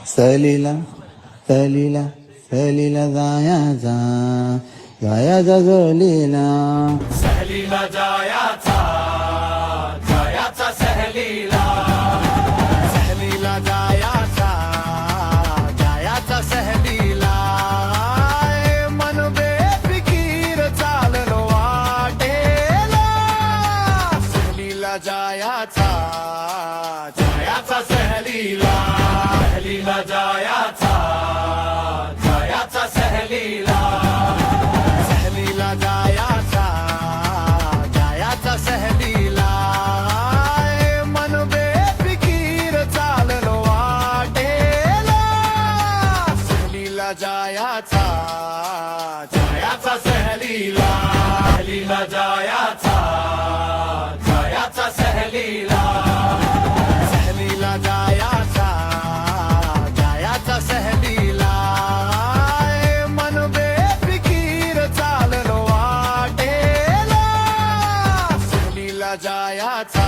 सहलीला सहलीला सहलीला जायाचा जायाचा सहलीला. सहलीला जायाचा जायाचा सहलीला. सहलीला जायाचा जायाचा सहलीला. मन बेफिकीर चाललो वाटेला. सहलीला जायाचा जायाचा सहलीला. सहलीला जायाचा जायाचा सहलीला. सहलीला जायाचा जायाचा सहलीला. मन बेफिकीर चाललो वाटेला. सहलीला जायाचा जायाचा सहलीला. सहलीला जायाचा जायाचा सहलीला. सहलीला जायाचा जायाचा सहलीला. मन बेफिकीर चाललो वाटेला. सहलीला जायाचा